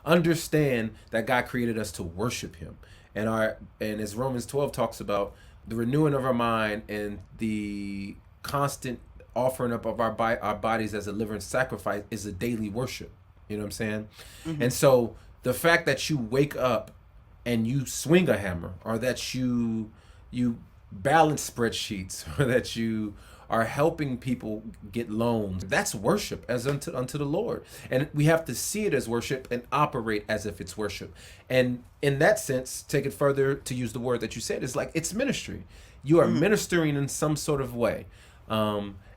understand that God created us to worship Him, and as Romans 12 talks about, the renewing of our mind and the constant offering up of our bodies as a living sacrifice is a daily worship. You know what I'm saying? Hmm. And so the fact that you wake up and you swing a hammer, or that you balance spreadsheets, or that you are helping people get loans, that's worship as unto the Lord. And we have to see it as worship and operate as if it's worship. And in that sense, take it further, to use the word that you said, is like it's ministry. You are Hmm. ministering in some sort of way.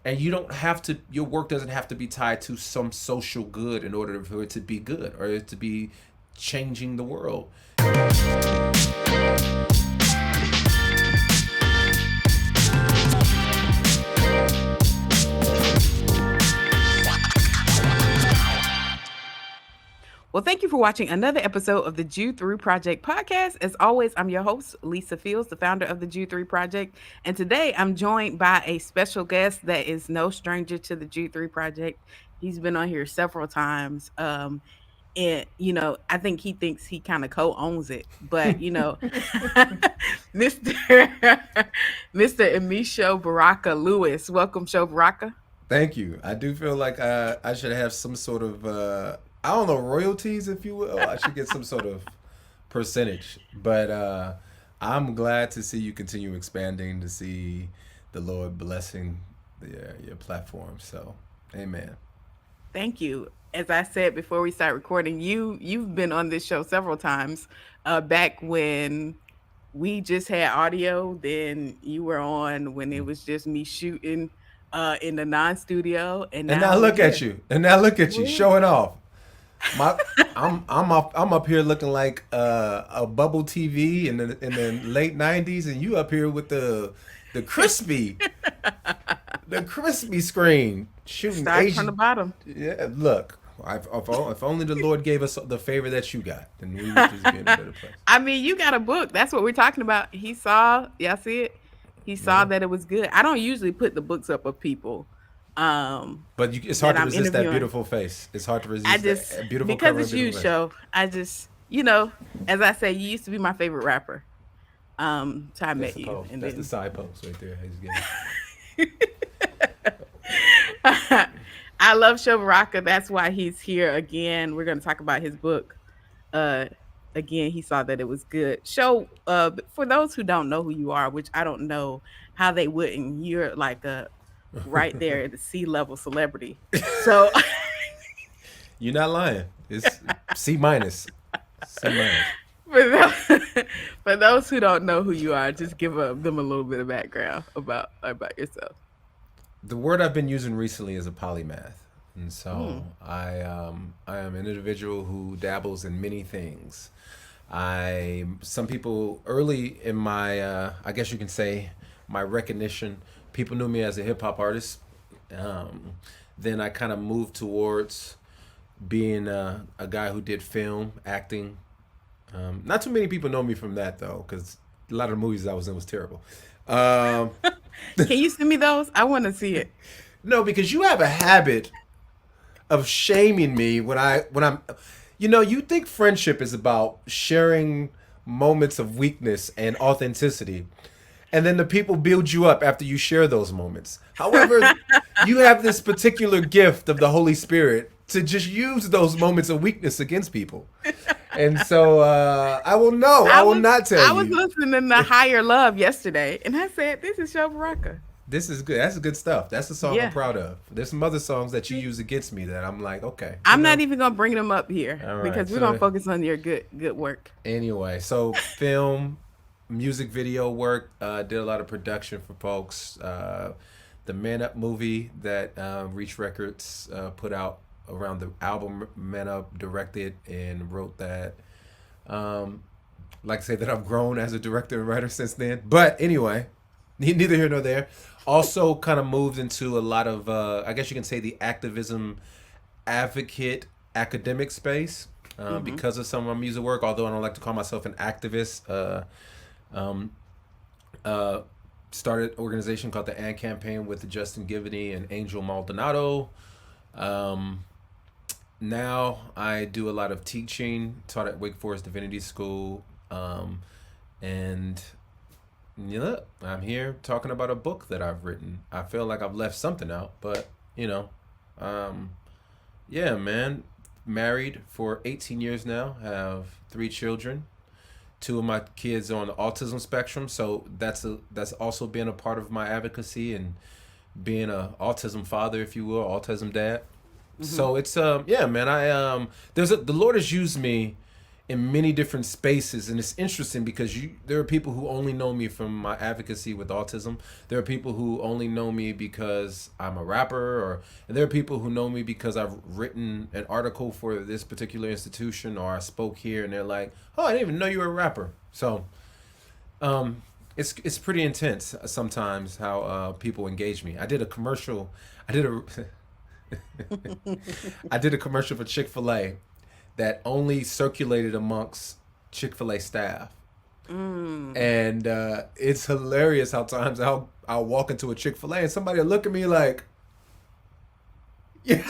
And you don't have to, your work doesn't have to be tied to some social good in order for it to be good, or it to be changing the world. Well, thank you for watching another episode of the Jew 3 Project podcast. As always, I'm your host, Lisa Fields, the founder of the Jew 3 Project. And today I'm joined by a special guest that is no stranger to the Jew 3 Project. He's been on here several times. And, I think he thinks he kind of co owns it. But, Mr. Mr. Sho Baraka Lewis. Welcome, Sho Baraka. Thank you. I do feel like I should have some sort of, I don't know, royalties, if you will. I should get some sort of percentage. But I'm glad to see you continue expanding, to see the Lord blessing your platform. So, amen. Thank you. As I said before we start recording, you've been on this show several times. Back when we just had audio, then you were on when it was just me shooting in the non-studio, and And now now we're look at here. you. And now look at you We're showing off. My, I'm up here looking like a bubble TV in the late '90s, and you up here with the crispy the crispy screen shooting starting from the Asian. bottom. Yeah, look. If only the Lord gave us the favor that you got, then we would just be in a better place. I mean, you got a book. That's what we're talking about. He saw, y'all see it? He saw Yeah. that it was good. I don't usually put the books up of people But it's hard that to I'm resist that interviewing. beautiful face. It's hard to I resist just that beautiful because cover and it's you, beautiful face. show. I just as I say, you used to be my favorite rapper. So I That's met the you, pose. and That's the then side pose right there. He's getting I love Sho Baraka. That's why he's here again. We're going to talk about his book. Uh, Again, he saw that it was good. Sho, for those who don't know who you are, which I don't know how they wouldn't, you're like a right there at the C level celebrity. So You're not lying. It's C minus. C minus. for those, for those who don't know who you are, just give them a little bit of background about yourself. The word I've been using recently is a polymath. And so Mm. I am an individual who dabbles in many things. Some people early in my I guess you can say my recognition, people knew me as a hip hop artist. Um, then I kind of moved towards being a guy who did film, acting. Not too many people know me from that though, because a lot of the movies I was in was terrible. Um, Can you send me those? I want to see it. no, because you have a habit of shaming me when I'm you think friendship is about sharing moments of weakness and authenticity, and then the people build you up after you share those moments. However, you have this particular gift of the Holy Spirit to just use those moments of weakness against people. And so I I will was not tell I was you. listening to Higher Love yesterday, and I said, "This is Sho Baraka." This is good. That's good stuff. That's the song I'm Yeah, proud of. There's some other songs that you use against me that I'm like, okay, I'm not even gonna bring them up here all right. because we're gonna So focus on your good work. anyway, so film, music video work, did a lot of production for folks. The Man Up movie that Reach Records put out around the album Man Up, directed and wrote that. Um, like I say that I've grown as a director and writer since then. But anyway, neither here nor there. Also, kind of moved into a lot of, I guess you can say, the activism advocate academic space Hmm. because of some of my music work. Although I don't like to call myself an activist, um, uh, started an organization called the AND Campaign with Justin Givney and Angel Maldonado. Um, now I do a lot of teaching. Taught at Wake Forest Divinity School, and I'm here talking about a book that I've written. I feel like I've left something out, but you know, um, yeah, man. Married for 18 years now. Have 3 children. Two of my kids are on the autism spectrum, so that's also been a part of my advocacy and being a autism father, if you will, autism dad. Hmm. So it's yeah, man. The Lord has used me in many different spaces, and it's interesting because there are people who only know me from my advocacy with autism. There are people who only know me because I'm a rapper, and there are people who know me because I've written an article for this particular institution or I spoke here, and they're like, "Oh, I didn't even know you were a rapper." So it's pretty intense sometimes how people engage me. I did a commercial. I did a I did a commercial for Chick-fil-A that only circulated amongst Chick-fil-A staff. Mm. And it's hilarious how times I'll walk into a Chick-fil-A and somebody will look at me like, yeah.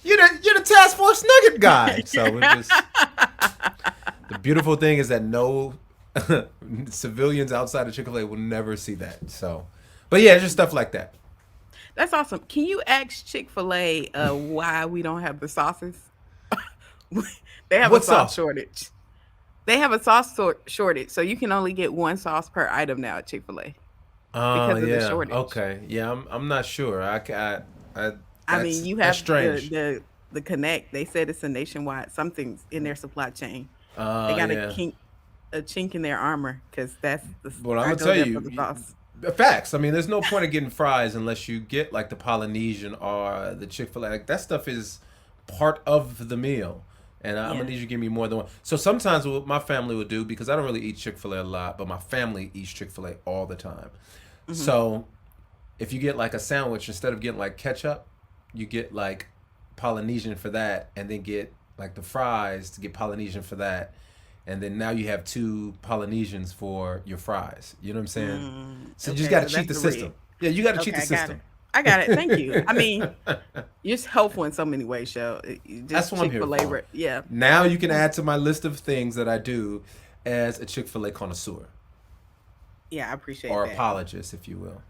You're the task force nugget guy. So we're just the beautiful thing is that no civilians outside of Chick-fil-A will never see that. So, but yeah, it's just stuff like that. That's awesome. Can you ask Chick-fil-A why we don't have the sauces? They have a What sauce sauce? shortage. They have a shortage, so you can only get one sauce per item now at Chick-fil-A Oh because of the yeah. shortage. Okay. Yeah, I'm not sure. I I mean, you that's have strange. the connect. They said it's a nationwide something's in their supply chain. They got Yeah. a chink in their armor because But I'm I gonna go tell there for the you, sauce. facts. I mean, there's no point of getting fries unless you get like the Polynesian or the Chick-fil-A. Like that stuff is part of the meal. And I'm Yeah. gonna need you to give me more than one. So sometimes what my family would do, because I don't really eat Chick-fil-A a lot, but my family eats Chick-fil-A all the time. Hmm. So if you get like a sandwich, instead of getting like ketchup, you get like Polynesian for that, and then get like the fries to get Polynesian for that, and then now you have two Polynesians for your fries. You know what I'm saying? Mm, So you just okay, got to so cheat that's the the rig. system. Yeah, you got to cheat Okay, the I got it. system. I got it. Thank you. I mean, you're helpful in so many ways, Show. That's Just what I'm here Chick-fil-A, for. yeah. Now you can add to my list of things that I do as a Chick-fil-A connoisseur Yeah, I appreciate or that. apologist, if you will.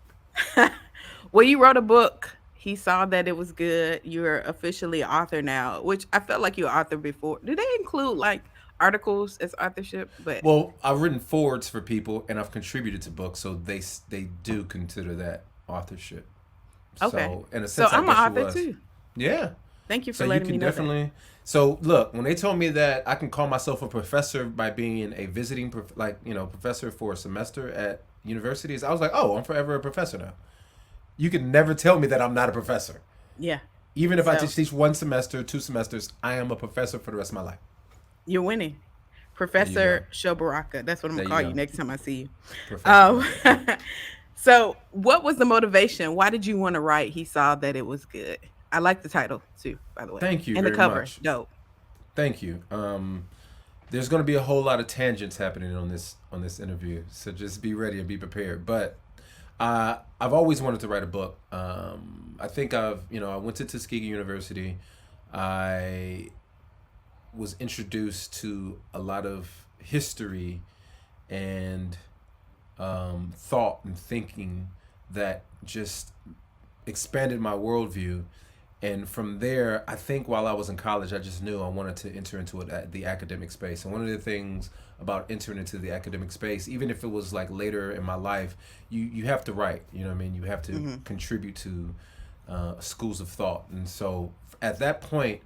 Well, you wrote a book. He saw that it was good. You're officially an author now, which I felt like you were author before. Do they include like articles as authorship? But Well, I've written forwards for people, and I've contributed to books, so they do consider that authorship. okay. So in a So sense, I I'm an guess you author was. too. Yeah. Thank you So for you letting me can know that. definitely. So look, when they told me that I can call myself a professor by being a visiting, professor for a semester at universities, I was like, oh, I'm forever a professor now. You can never tell me that I'm not a professor. Yeah. Even if I So just teach 1 semester, 2 semesters, I am a professor for the rest of my life. you're winning. There you go. Professor Sho Baraka. That's what I'm There gonna you call you go. next time I see you. Professor Um, Baraka. so what was the motivation? Why did you want to write? He saw that it was good. I like the title too, by the way. Thank you And the very cover. much. Dope. Thank you. There's going to be a whole lot of tangents happening on this interview, so just be ready and be prepared. But I've always wanted to write a book. I think I went to Tuskegee University. I was introduced to a lot of history and thought and thinking that just expanded my worldview. And from there, I think while I was in college, I just knew I wanted to enter into the academic space. And one of the things about entering into the academic space, even if it was like later in my life, you have to write. You know what I mean? You have to Hmm. contribute to schools of thought. And so at that point,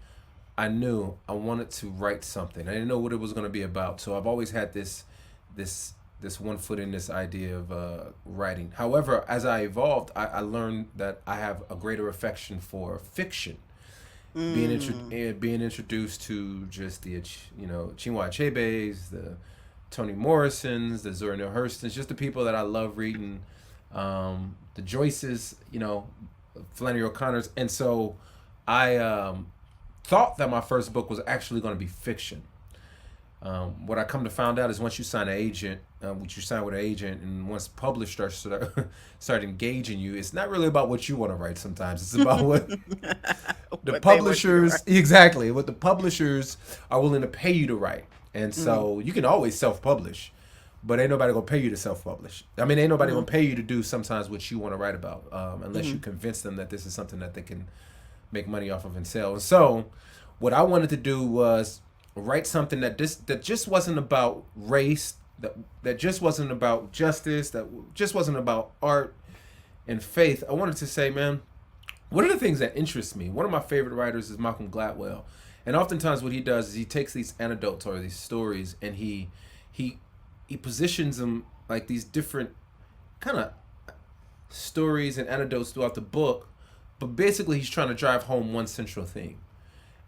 I knew I wanted to write something. I didn't know what it was going to be about. So I've always had this this one foot in this idea of writing. However, as I evolved, I learned that I have a greater affection for fiction. Mm. Being introduced to just the Chinua Achebe's, the Toni Morrisons, the Zora Neale Hurstons, just the people that I love reading, the Joyces, Flannery O'Connor's, and so I thought that my first book was actually going to be fiction. What I come to find out is once you sign an agent, once you sign with an agent, and once publishers start engaging you, it's not really about what you want to write. Sometimes it's about what the What they want you to write. publishers, exactly, what the publishers are willing to pay you to write. And Mm-hmm. so you can always self-publish, but ain't nobody gonna pay you to self-publish. I mean, ain't nobody Mm-hmm. gonna pay you to do sometimes what you want to write about, unless Mm-hmm. you convince them that this is something that they can make money off of and sell. And so, what I wanted to do was write something that just wasn't about race, that just wasn't about justice, that just wasn't about art and faith. I wanted to say, man, one of the things that interests me, one of my favorite writers is Malcolm Gladwell, and oftentimes what he does is he takes these anecdotes or these stories and he he positions them like these different kind of stories and anecdotes throughout the book, but basically he's trying to drive home one central theme,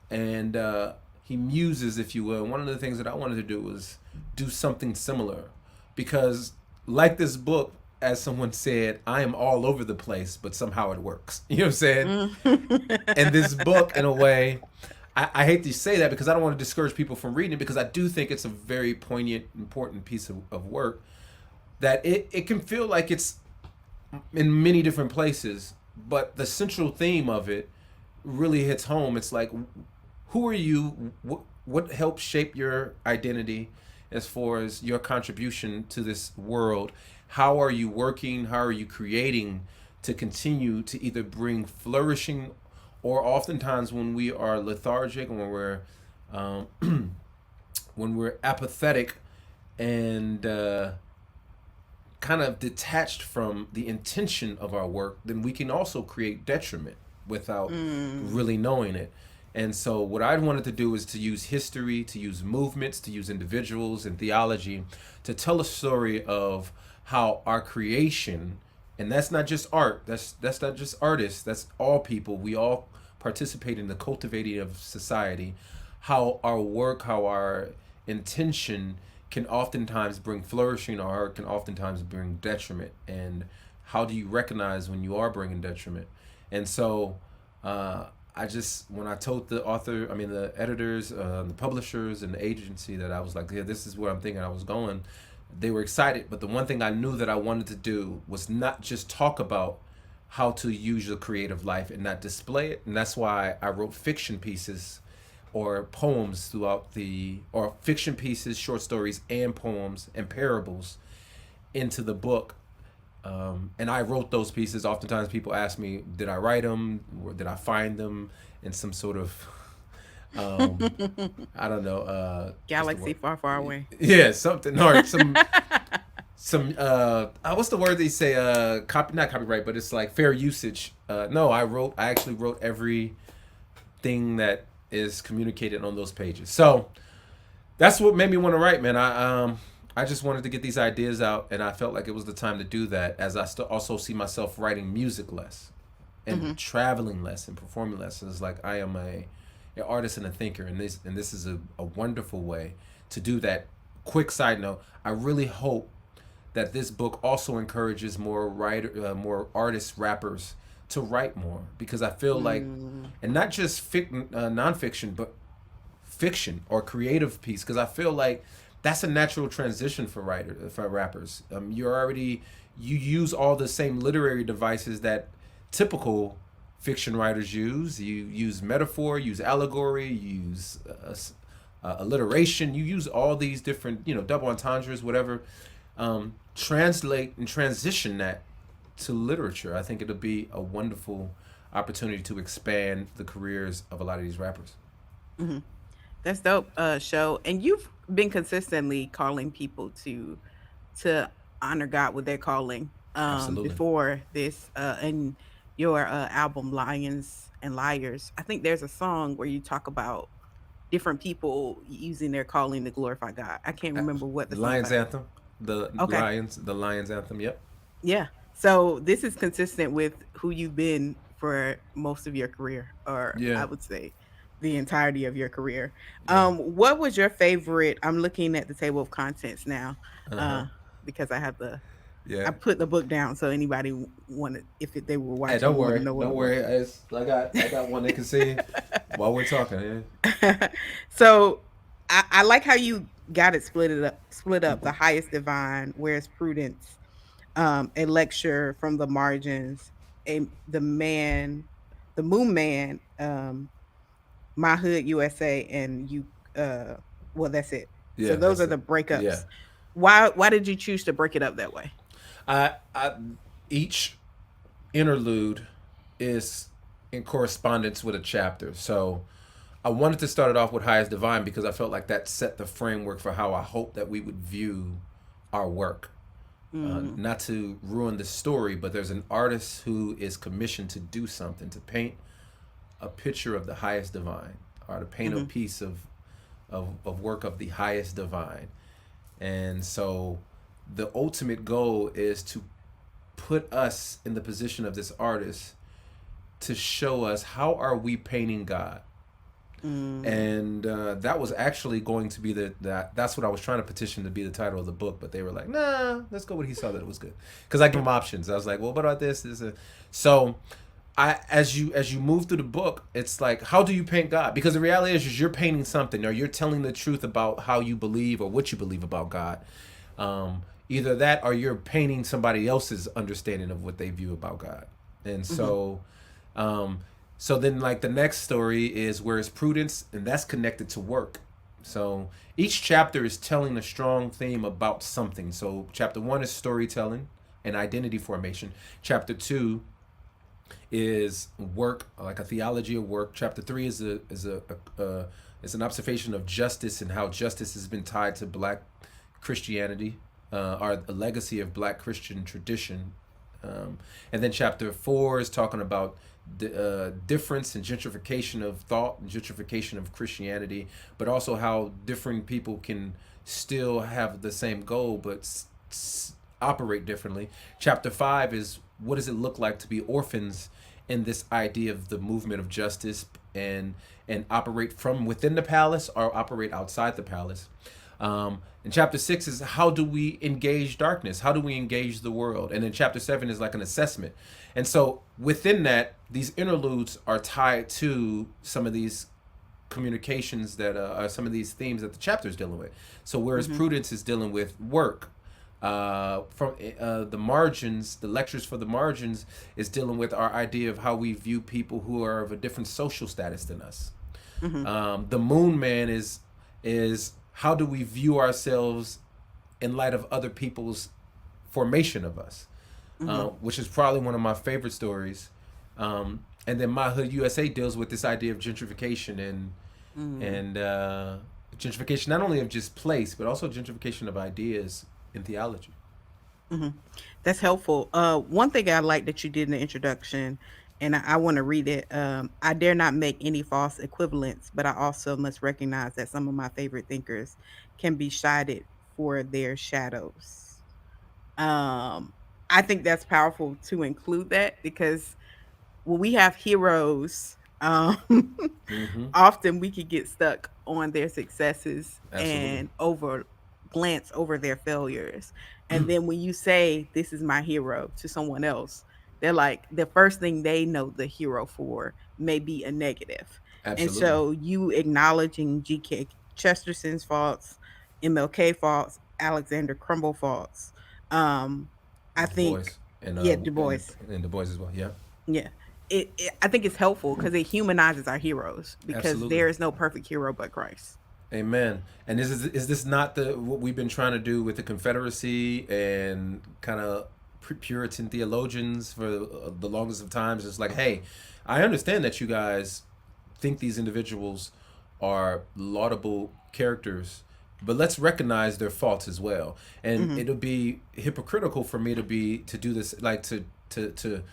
and he muses, if you will. And one of the things that I wanted to do was do something similar, because like this book, as someone said, I am all over the place, but somehow it works. You know what I'm saying? And this book, in a way, I hate to say that because I don't want to discourage people from reading it, because I do think it's a very poignant, important piece of work, that it can feel like it's in many different places, but the central theme of it really hits home. It's like, who are you? What helped shape your identity as far as your contribution to this world? How are you working? How are you creating to continue to either bring flourishing, or oftentimes when we are lethargic and um, when we're apathetic and kind of detached from the intention of our work, then we can also create detriment without Mm. really knowing it. And so, what I wanted to do is to use history, to use movements, to use individuals and theology to tell a story of how our creation, and that's not just art, that's not just artists, that's all people. We all participate in the cultivating of society. How our work, how our intention can oftentimes bring flourishing, or can oftentimes bring detriment. And how do you recognize when you are bringing detriment? And so, I just, when I told the author, I mean the editors, the publishers, and the agency that I was like, yeah, this is where I'm thinking I was going, they were excited. But the one thing I knew that I wanted to do was not just talk about how to use your creative life and not display it. And that's why I wrote fiction pieces or poems throughout or fiction pieces, short stories, and poems and parables into the book. And I wrote those pieces. Oftentimes people ask me, did I write them, or did I find them in some sort of, um, I don't know, what's the Galaxy word? far, far away. Yeah, something, or some what's the word they say, not copyright, but it's like fair usage. No, I actually wrote everything that is communicated on those pages. So that's what made me want to write, man. I just wanted to get these ideas out, and I felt like it was the time to do that, as I also see myself writing music less Mm-hmm. and traveling less and performing less. It's like I am an artist and a thinker, and this is a wonderful way to do that. Quick side note: I really hope that this book also encourages more artists, rappers to write more, because I feel like, Mm. and not just nonfiction, but fiction or creative piece, because I feel like that's a natural transition for rappers. You use all the same literary devices that typical fiction writers use. You use metaphor, use allegory, use alliteration. You use all these different, double entendres, whatever. Translate and transition that to literature. I think it'll be a wonderful opportunity to expand the careers of a lot of these rappers. Mm-hmm. That's dope, show. And you've been consistently calling people to honor God with their calling. Absolutely. Before this, and your album Lions and Liars, I think there's a song where you talk about different people using their calling to glorify God. I can't remember what the The song Lions title. anthem. The Okay, Lions anthem. Yep. yeah. So this is consistent with who you've been for most of your career, or Yeah. I would say the entirety of your career. Yeah. What was your favorite? I'm looking at the table of contents now, Uh huh. uh, because Yeah. I put the book down so anybody wanted, if they were Hey, watching, don't would worry. know what Don't it was. worry. I got one they can see while we're talking. Yeah. So I like how you got it split up. The highest divine, where's prudence? A lecture from the margins. The man, the moon man. My hood USA, and you. Uh, well, that's it. So Yeah, those that's are it. the Yeah. breakups. Why did you choose to break it up that way? I each interlude is in correspondence with a chapter. So I wanted to start it off with Highest Divine because I felt like that set the framework for how I hope that we would view our work. Mm, Not to ruin the story, but there's an artist who is commissioned to do something, to paint a picture of the highest divine, or to paint a mm-hmm, piece of work of the highest divine. And so the ultimate goal is to put us in the position of this artist to show us how are we painting God. mm, And that was actually going to be that's what I was trying to petition to be the title of the book, but they were like, nah, let's go with he saw that it was good, because I give them options. I was like, well, what about this? So I as you move through the book, it's like, how do you paint God? Because the reality is you're painting something, or you're telling the truth about how you believe or what you believe about God. Either that, or you're painting somebody else's understanding of what they view about God. And mm-hmm, um, so then, like, the next story is where it's prudence, and that's connected to work. So each chapter is telling a strong theme about something. So chapter one is storytelling and identity formation. Chapter two is work, like a theology of work. Chapter three is an observation of justice and how justice has been tied to Black Christianity, or a legacy of Black Christian tradition. And then chapter four is talking about the difference and gentrification of thought and gentrification of Christianity, but also how different people can still have the same goal but operate differently. Chapter five is what does it look like to be orphans in this idea of the movement of justice, and operate from within the palace or operate outside the palace. And chapter six is how do we engage darkness? How do we engage the world? And then chapter seven is like an assessment. And so within that, these interludes are tied to some of these communications that are some of these themes that the chapter is dealing with. So whereas mm-hmm, prudence is dealing with work, from the margins, the lectures for the margins is dealing with our idea of how we view people who are of a different social status than us. mm-hmm, The Moon Man is how do we view ourselves in light of other people's formation of us, mm-hmm, which is probably one of my favorite stories. And then My Hood USA deals with this idea of gentrification mm. and gentrification not only of just place but also gentrification of ideas in theology. Hmm. That's helpful. One thing I like that you did in the introduction, and I want to read it. I dare not make any false equivalents, but I also must recognize that some of my favorite thinkers can be chided for their shadows. Um, I think that's powerful to include that because when we have heroes, Mm-hmm. often we could get stuck on their successes Absolutely. and over glance over their failures. And then when you say this is my hero to someone else, they're like the first thing they know the hero for may be a negative. And Absolutely. so you acknowledging GK Chesterson's faults, MLK faults, Alexander Crumble faults. Um, I Du Bois think, and yeah, Du Bois. Du Bois as well. Yeah. Yeah. I think it's helpful because it humanizes our heroes because Absolutely. there is no perfect hero but Christ. Amen. And is this not the what we've been trying to do with the Confederacy and kind of Puritan theologians for the longest of times? It's like, hey, I understand that you guys think these individuals are laudable characters, but let's recognize their faults as well. And Hmm. it'll be hypocritical for me to do this, like to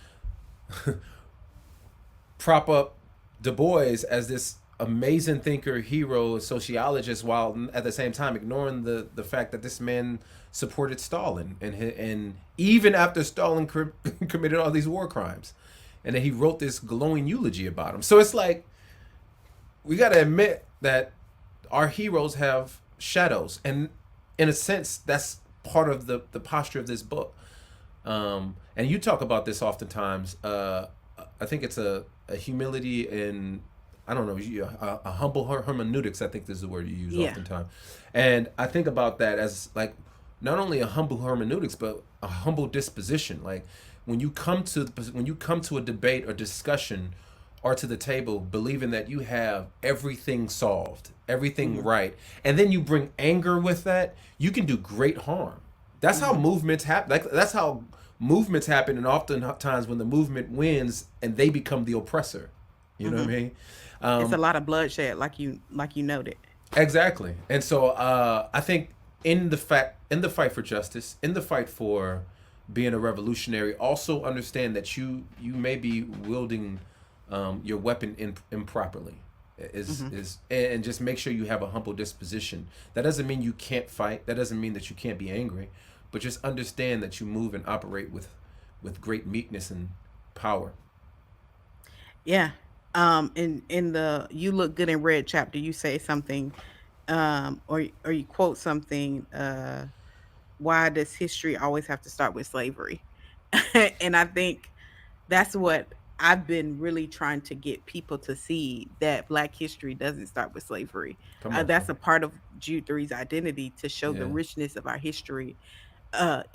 prop up Du Bois as this amazing thinker, hero, sociologist, while at the same time ignoring the fact that this man supported Stalin, and even after Stalin committed all these war crimes, and then he wrote this glowing eulogy about him. So it's like we got to admit that our heroes have shadows, and in a sense, that's part of the posture of this book. And you talk about this oftentimes. I think it's a humility and I don't know, a humble hermeneutics. I think this is the word you use Yeah. oftentimes, and I think about that as like not only a humble hermeneutics, but a humble disposition. Like when you come to a debate or discussion or to the table believing that you have everything solved, everything Hmm. right, and then you bring anger with that, you can do great harm. That's how Hmm. movements happen. Like that's how movements happen, and oftentimes when the movement wins and they become the oppressor. You know what Hmm. I mean? It's a Um, lot of bloodshed, like you noted. exactly. And so I think in the fight for justice, in the fight for being a revolutionary, also understand that you may be wielding your weapon improperly. Hmm. And just make sure you have a humble disposition. That doesn't mean you can't fight. That doesn't mean that you can't be angry, but just understand that you move and operate with great meekness and power. Yeah. In the "You Look Good in Red" chapter, you say something, or you quote something. Why does history always have to start with slavery? And I think that's what I've been really trying to get people to see, that Black history doesn't start with slavery. Come on, That's son. a part of Jude Three's identity, to show the Yeah, richness of our history,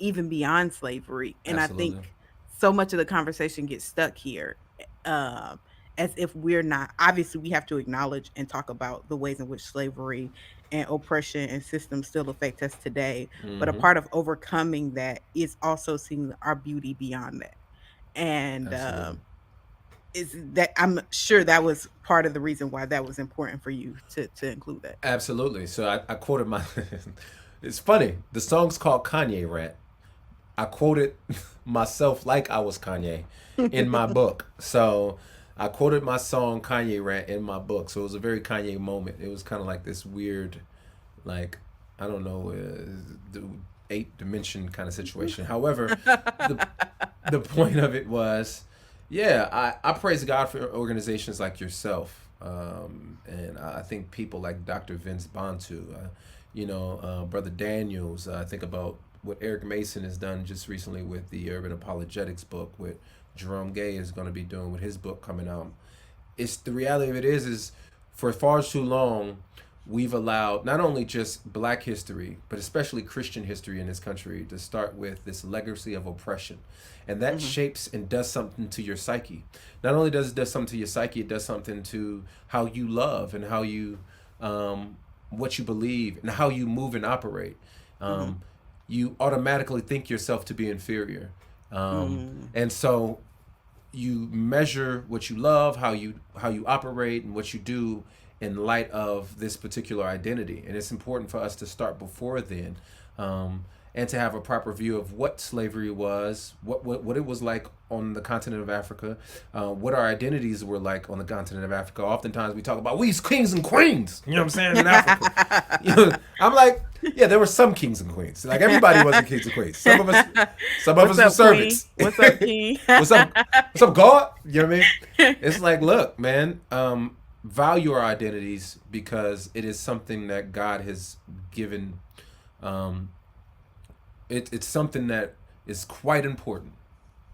even beyond slavery. And I absolutely. think so much of the conversation gets stuck here, um, as if we're not. Obviously, we have to acknowledge and talk about the ways in which slavery and oppression and systems still affect us today. But a Mm-hmm. part of overcoming that is also seeing our beauty beyond that. And Absolutely. is that I'm sure that was part of the reason why that was important for you to include that. Absolutely. So I quoted my. It's funny. The song's called Kanye Rant. I quoted myself like I was Kanye in my book. So I quoted my song Kanye Rant in my book. So it was a very Kanye moment. It was kind of like this weird, like, I don't know, eight dimension kind of situation. However, the the point of it was, yeah, I praise God for organizations like yourself, and I think people like Dr. Vince Bantu, Brother Daniels. I think about what Eric Mason has done just recently with the Urban Apologetics book, what Jerome Gay is going to be doing with his book coming out. It's the reality of it is for far too long we've allowed not only just black history but especially Christian history in this country to start with this legacy of oppression, and that Hmm. shapes and does something to your psyche. Not only does it do something to your psyche, it does something to how you love and how you what you believe and how you move and operate. Hmm. um, you automatically think yourself to be inferior, Hmm. and so you measure what you love, how you operate, and what you do in light of this particular identity. And it's important for us to start before then, and to have a proper view of what slavery was, what it was like on the continent of Africa, what our identities were like on the continent of Africa. Oftentimes we talk about we kings and queens, you know what I'm saying, in Africa. I'm like, yeah, there were some kings and queens. Like everybody wasn't kings and queens. Some of What's us were up, Queen? servants. What's up, King? what's up? What's up, God? You know what I mean? It's like, look, man, value our identities because it is something that God has given. Um, it's something that is quite important.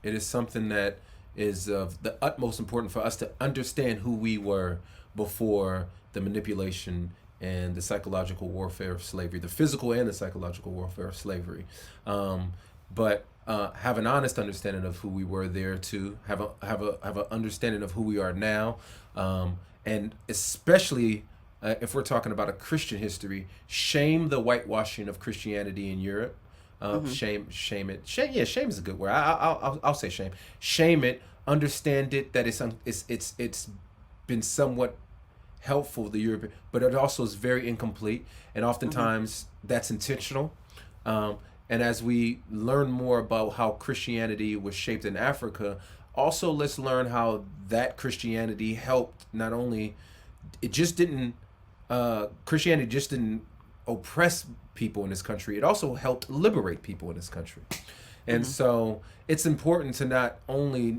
It is something that is of the utmost important for us to understand who we were before the manipulation and the psychological warfare of slavery, the physical and the psychological warfare of slavery. But have an honest understanding of who we were there to have an understanding of who we are now, and especially if we're talking about a Christian history, shame the whitewashing of Christianity in Europe. Hmm. Shame it. Shame is a good word. I'll say shame. Shame it. Understand it that it's been somewhat helpful the European, but it also is very incomplete, and Hmm. oftentimes that's intentional. Um, and as we learn more about how Christianity was shaped in Africa, also let's learn how that Christianity helped not only it just didn't Christianity just didn't oppress people in this country. It also helped liberate people in this country. And Hmm. so it's important to not only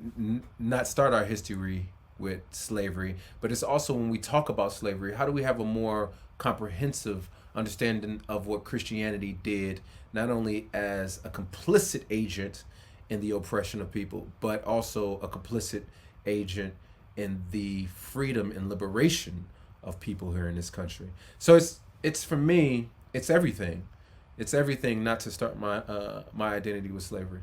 not start our history with slavery, but it's also when we talk about slavery, how do we have a more comprehensive understanding of what Christianity did, not only as a complicit agent in the oppression of people, but also a complicit agent in the freedom and liberation of people here in this country. So it's for me, it's everything. It's everything not to start my identity with slavery.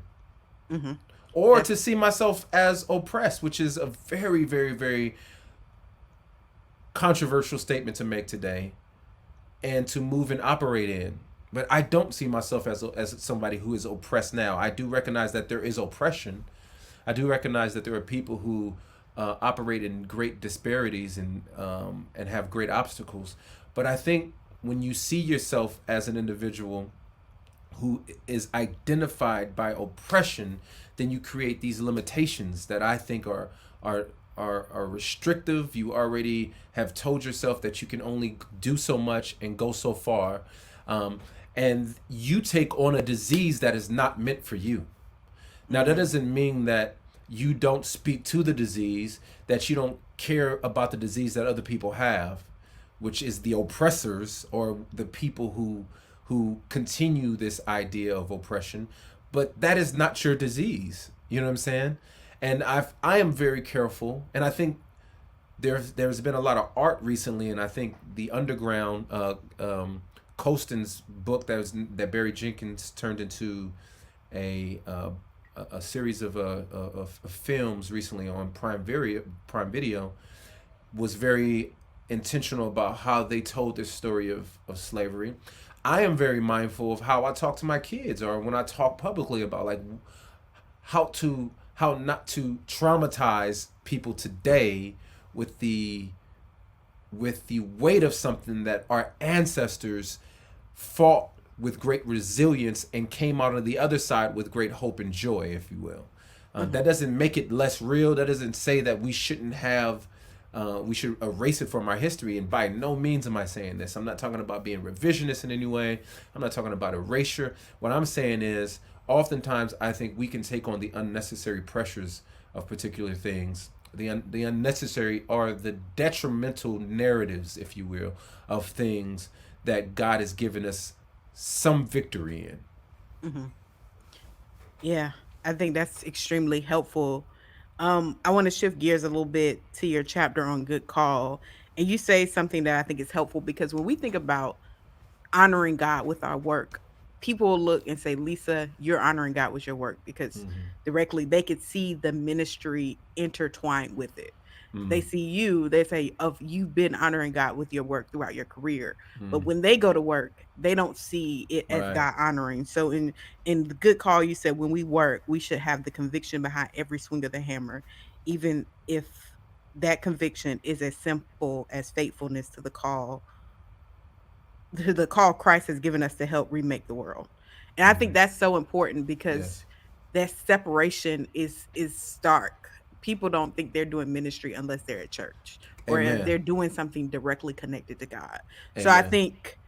Mm-hmm. Or That's to see myself as oppressed, which is a very, very, very controversial statement to make today and to move and operate in. But I don't see myself as somebody who is oppressed now. I do recognize that there is oppression. I do recognize that there are people who operate in great disparities and have great obstacles. But I think when you see yourself as an individual who is identified by oppression, then you create these limitations that I think are restrictive. You already have told yourself that you can only do so much and go so far, and you take on a disease that is not meant for you. Now, that doesn't mean that you don't speak to the disease, that you don't care about the disease that other people have, which is the oppressors or the people who continue this idea of oppression. But that is not your disease. You know what I'm saying? And I am very careful, and I think there's been a lot of art recently, and I think the underground Colston's book that Barry Jenkins turned into a series of films recently on Prime Video was very intentional about how they told this story of slavery. I am very mindful of how I talk to my kids or when I talk publicly about like how not to traumatize people today with the weight of something that our ancestors fought with great resilience and came out of the other side with great hope and joy, if you will. That doesn't make it less real. That doesn't say that we shouldn't have, we should erase it from our history. And by no means am I saying this. I'm not talking about being revisionist in any way. I'm not talking about erasure. What I'm saying is, oftentimes I think we can take on the unnecessary pressures of particular things, the unnecessary or the detrimental narratives, if you will, of things that God has given us some victory in. Mm-hmm. Yeah, I think that's extremely helpful. I want to shift gears a little bit to your chapter on good call. And you say something that I think is helpful because when we think about honoring God with our work, people will look and say, Lisa, you're honoring God with your work because Mm-hmm. directly they could see the ministry intertwined with it. They Mm-hmm. see you, they say, of you've been honoring God with your work throughout your career. But Mm-hmm. when they go to work, they don't see it as Right. God honoring. So in the good call, you said when we work, we should have the conviction behind every swing of the hammer, even if that conviction is as simple as faithfulness to the call Christ has given us to help remake the world. And I Mm-hmm. think that's so important because Yes. that separation is stark. People don't think they're doing ministry unless they're at church or Amen. they're doing something directly connected to God. So I Amen. think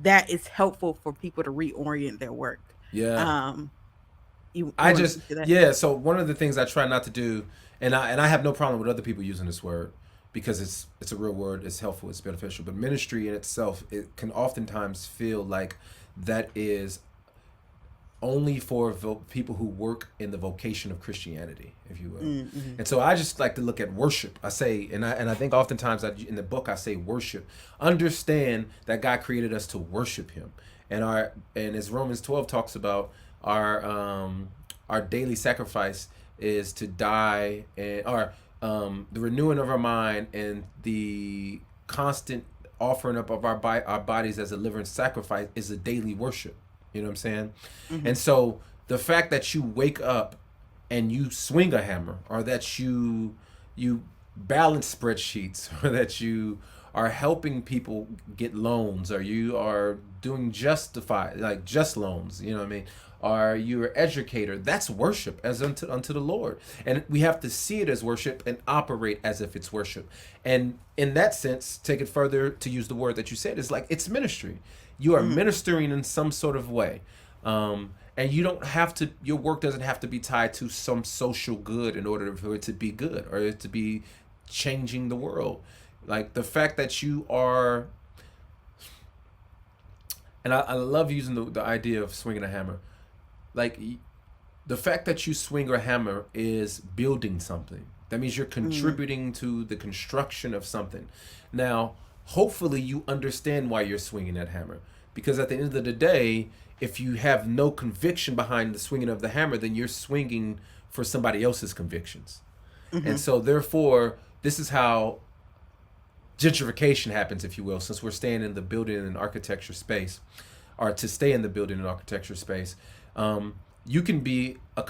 that is helpful for people to reorient their work. Yeah. Um, you I want to just speak to that? yeah. So one of the things I try not to do, and I have no problem with other people using this word because it's a real word. It's helpful. It's beneficial. But ministry in itself, it can oftentimes feel like that is only for people who work in the vocation of Christianity, if you will. Mm-hmm. And so I just like to look at worship. I say, and I think oftentimes in the book I say worship. Understand that God created us to worship Him, and as Romans 12 talks about, our daily sacrifice is to die and or the renewing of our mind and the constant offering up of our bodies as a living sacrifice is a daily worship. You know what I'm saying? Mm-hmm. And so the fact that you wake up and you swing a hammer, or that you balance spreadsheets, or that you are helping people get loans, or you are doing just loans, you know what I mean? Or you're an educator, that's worship as unto the Lord. And we have to see it as worship and operate as if it's worship. And in that sense, take it further to use the word that you said, is like it's ministry. You are Mm-hmm. ministering in some sort of way. And you don't have to, your work doesn't have to be tied to some social good in order for it to be good or it to be changing the world. Like the fact that you are, and I love using the idea of swinging a hammer. Like the fact that you swing a hammer is building something. That means you're Mm. contributing to the construction of something. Now, hopefully, you understand why you're swinging that hammer. Because at the end of the day, if you have no conviction behind the swinging of the hammer, then you're swinging for somebody else's convictions. Mm-hmm. And so, therefore, this is how gentrification happens, if you will, since we're staying in the building and architecture space, or to stay in the building and architecture space. You can be a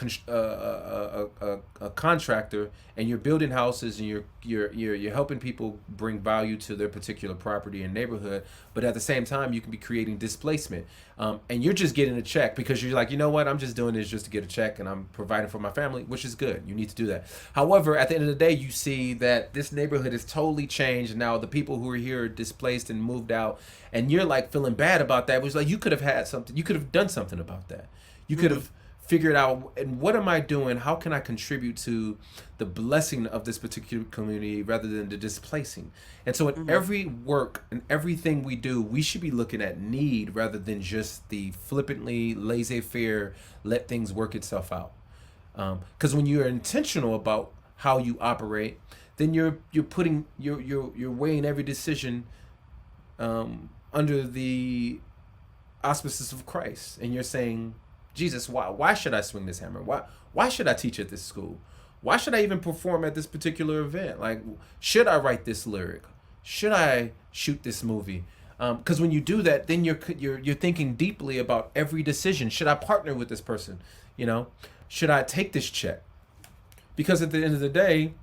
contractor, and you're building houses, and you're helping people bring value to their particular property and neighborhood, but at the same time you can be creating displacement, and you're just getting a check because you're like, you know what, I'm just doing this just to get a check, and I'm providing for my family, which is good. You need to do that. However, at the end of the day, you see that this neighborhood is totally changed. Now the people who are here are displaced and moved out, and you're like feeling bad about that. It was like, you could have had something, you could have done something about that. You could have figured out, and what am I doing? How can I contribute to the blessing of this particular community rather than the displacing? And so in every work and everything we do, we should be looking at need rather than just the flippantly laissez-faire, let things work itself out. Because when you're intentional about how you operate, then you're putting you're weighing every decision under the auspices of Christ, and you're saying, Jesus, why should I swing this hammer? Why should I teach at this school? Why should I even perform at this particular event? Like, should I write this lyric? Should I shoot this movie? Because when you do that, then you're thinking deeply about every decision. Should I partner with this person? You know, should I take this check? Because at the end of the day,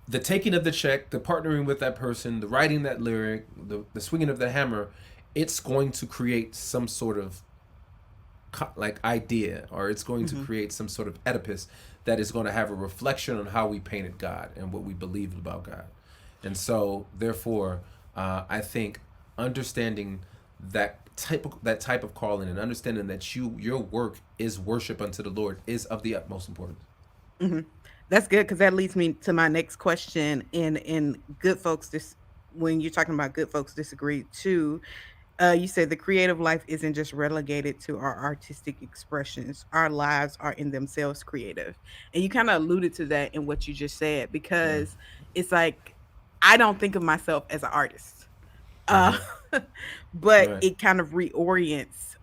the taking of the check, the partnering with that person, the writing that lyric, the swinging of the hammer, it's going to create some sort of like idea, or it's going to create some sort of Oedipus that is going to have a reflection on how we painted God and what we believed about God. And so therefore, I think understanding that type of calling, and understanding that your work is worship unto the Lord, is of the utmost importance. Mm-hmm. That's good, because that leads me to my next question. In good folks, this when you're talking about good folks disagree too, you said the creative life isn't just relegated to our artistic expressions. Our lives are in themselves creative. And you kind of alluded to that in what you just said, Yeah. because it's like, I don't think of myself as an artist. Uh, Right. but Right. it kind of reorients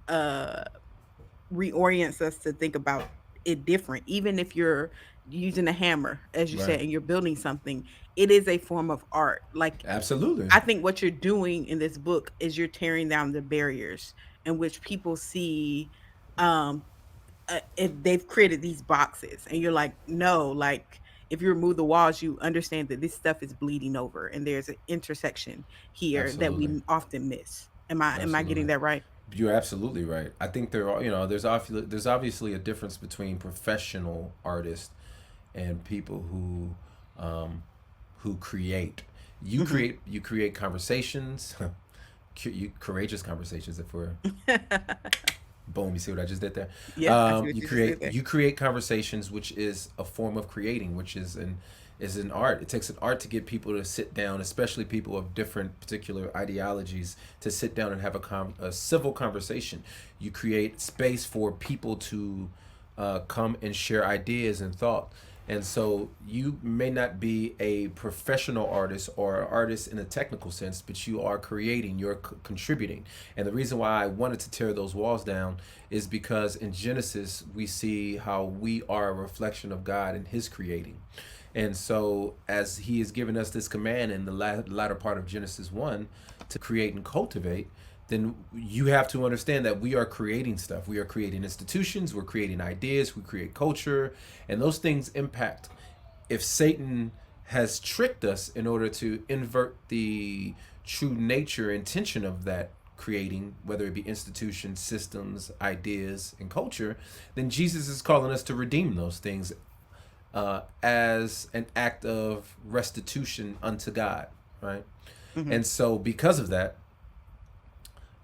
us to think about it different. Even if you're using a hammer, as you Right. said, and you're building something, it is a form of art. Like, Absolutely. I think what you're doing in this book is you're tearing down the barriers in which people see, um if they've created these boxes, and you're like, no, like, if you remove the walls, you understand that this stuff is bleeding over, and there's an intersection here that Absolutely. we often miss. Am I getting Absolutely. that right? You're absolutely right. I think there are, there's obviously a difference between professional artists and people who create. Hmm. You create conversations, you courageous conversations. If we're boom, you see what I just did there? Yeah, I see what You you just did create there. you create conversations, which is a form of creating, which is an art. It takes an art to get people to sit down, especially people of different particular ideologies, to sit down and have a civil conversation. You create space for people to come and share ideas and thought. And so you may not be a professional artist or an artist in a technical sense, but you are creating, you're contributing. And the reason why I wanted to tear those walls down is because in Genesis, we see how we are a reflection of God and His creating. And so, as He has given us this command in the latter part of Genesis 1 to create and cultivate, then you have to understand that we are creating stuff. We are creating institutions, we're creating ideas, we create culture, and those things impact. If Satan has tricked us in order to invert the true nature, intention of that creating, whether it be institutions, systems, ideas, and culture, then Jesus is calling us to redeem those things as an act of restitution unto God, right? Hmm. And so, because of that,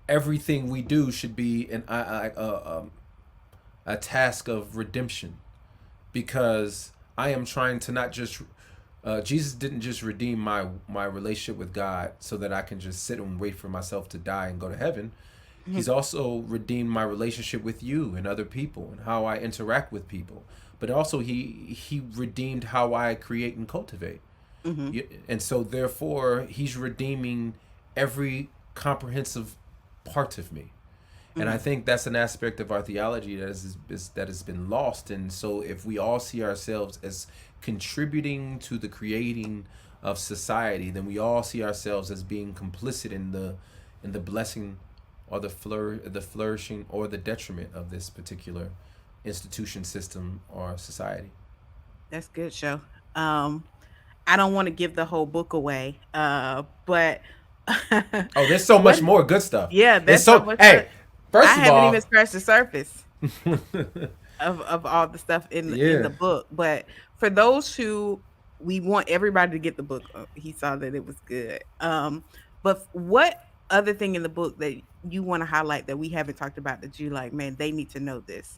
everything we do should be a task of redemption, because I am trying to not just Jesus didn't just redeem my relationship with God so that I can just sit and wait for myself to die and go to heaven. Hmm. He's also redeemed my relationship with you and other people and how I interact with people. but also he redeemed how I create and cultivate. Mm-hmm. And so therefore he's redeeming every comprehensive part of me. And I Mm-hmm. think that's an aspect of our theology that has been lost. And so if we all see ourselves as contributing to the creating of society, then we all see ourselves as being complicit in the blessing or the flourishing or the detriment of this particular institution, system, or society. That's good, Show. Um, I don't want to give the whole book away, but Oh, there's so what? much more good stuff. Yeah, It's that's so so much good. hey, I first of haven't even all, scratched the surface of all the stuff in yeah. the book. But for those who we want everybody to get the book, he saw that it was good. But what other thing in the book that you want to highlight that we haven't talked about that you like, man, they need to know this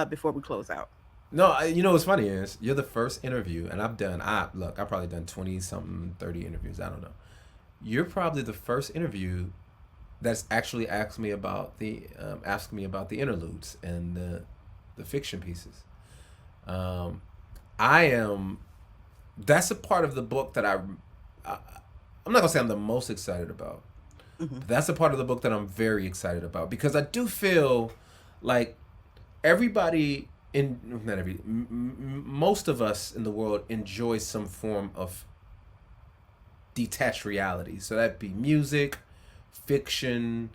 before we close out? No, you know what's funny is you're the first interview, and I've probably done 20 something, 30 interviews. I don't know. You're probably the first interview that's actually asking me about the interludes and the fiction pieces. Um, I am. That's a part of the book that I I'm not gonna say I'm the most excited about. Hmm. But that's a part of the book that I'm very excited about because I do feel like everybody in not every most of us in the world enjoy some form of detached reality. So that'd be music, fiction,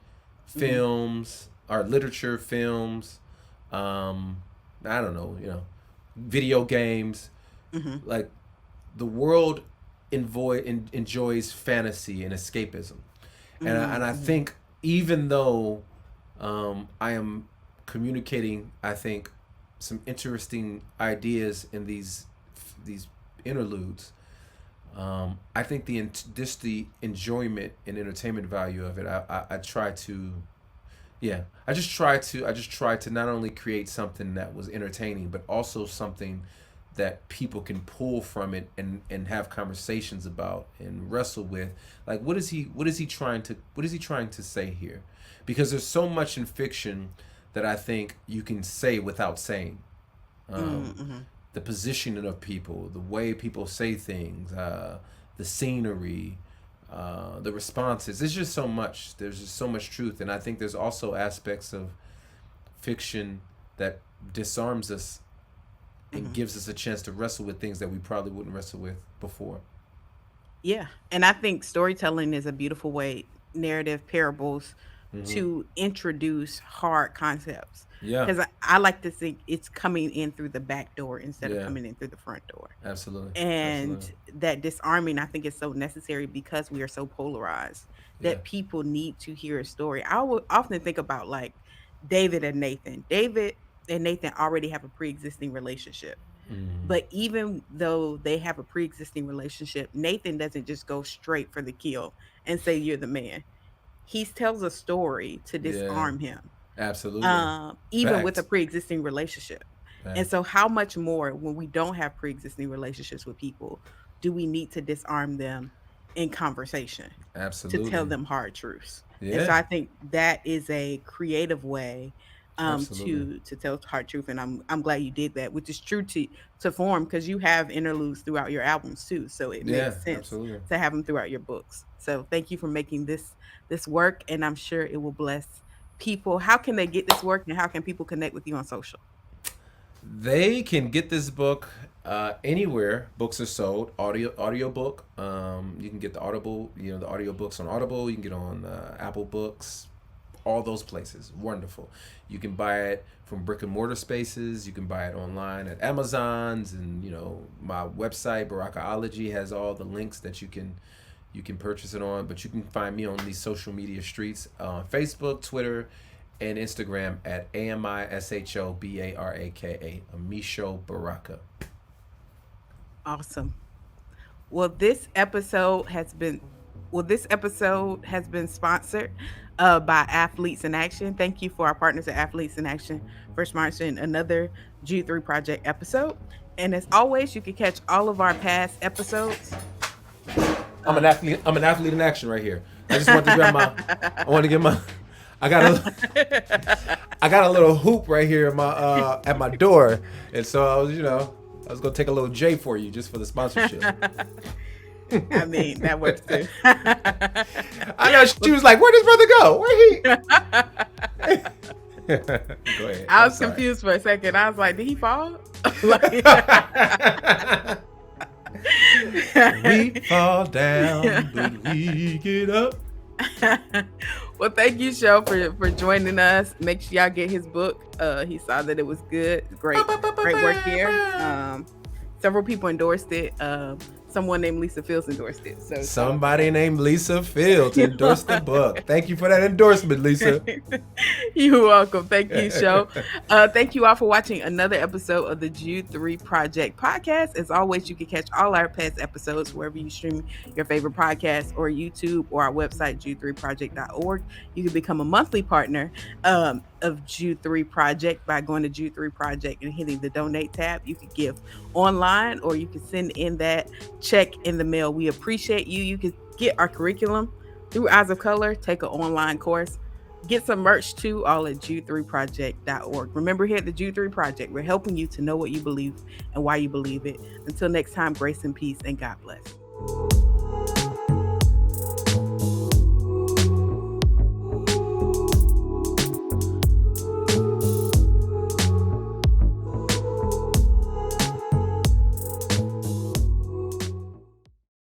Hmm. films, or literature, films. Um, I don't know, video games. Hmm. Like the world enjoys fantasy and escapism, and I Hmm. think even though I am communicating, I think some interesting ideas in these interludes. I think the enjoyment and entertainment value of it. I try to, yeah. I just try to not only create something that was entertaining, but also something that people can pull from it and have conversations about and wrestle with. Like what is he trying to say here? Because there's so much in fiction that I think you can say without saying. Um, Hmm. the positioning of people, the way people say things, the scenery, the responses. There's just so much. There's just so much truth, and I think there's also aspects of fiction that disarms us and Hmm. gives us a chance to wrestle with things that we probably wouldn't wrestle with before. Yeah. And I think storytelling is a beautiful way, narrative, parables, Mm-hmm. to introduce hard concepts. Yeah. Because I like to think it's coming in through the back door instead of Yeah. coming in through the front door. Absolutely. And Absolutely. that disarming, I think, is so necessary because we are so polarized Yeah. that people need to hear a story. I would often think about like David and Nathan. David and Nathan already have a pre existing relationship. Mm-hmm. But even though they have a pre-existing relationship, Nathan doesn't just go straight for the kill and say you're the man. He tells a story to Yeah. disarm him, Absolutely. even with a Fact. pre-existing relationship. And Fact. so, how much more when we don't have pre-existing relationships with people do we need to disarm them in conversation to tell Absolutely. them hard truths? And so, Yeah. I think that is a creative way Absolutely. to tell hard truth, and I'm glad you did that, which is true to form because you have interludes throughout your albums too, so it Yeah. makes sense Absolutely. to have them throughout your books. So thank you for making this work, and I'm sure it will bless people. How can they get this work, and how can people connect with you on social? They can get this book anywhere books are sold. Audio book. You can get the Audible. The audio books on Audible. You can get on Apple Books. All those places. Wonderful. You can buy it from brick and mortar spaces. You can buy it online at Amazon's, and my website Barakaology has all the links that you can purchase it on. But you can find me on these social media streets on Facebook, Twitter, and Instagram at AMISHOBARAKA, Amisho Baraka. Awesome. Well, this episode has been this episode has been sponsored by Athletes in Action. Thank you for our partners at Athletes in Action for sponsoring another G3 Project episode. And as always, you can catch all of our past episodes. I'm an Uh, athlete. I'm an athlete in action right here. I just want to grab my. I want to get my. I got a I got a little hoop right here at my door, and so I was gonna take a little J for you just for the sponsorship. I mean, that works too. I know she was like, "Where'd this brother go? Where he?" Go ahead. I was confused for a second. I was like, did he fall? We fall down, but we get up. Well, thank you, Sho, for joining us. Make sure y'all get his book. He saw that it was good. Great work here. Several people endorsed it. Someone named Lisa Fields endorsed it. So somebody named Lisa Fields endorsed the book. Thank you for that endorsement, Lisa. You're welcome. Thank you, Sho. Thank you all for watching another episode of the Jude 3 Project podcast. As always, you can catch all our past episodes wherever you stream your favorite podcasts or YouTube or our website, jude3project.org. You can become a monthly partner of Jude 3 Project by going to Jude 3 Project and hitting the donate tab. You can give online or you can send in that check in the mail. We appreciate you. You can get our curriculum through Eyes of Color, take an online course, get some merch too, all at jude3project.org. Remember, here at the Jude 3 Project, we're helping you to know what you believe and why you believe it. Until next time, grace and peace and God bless.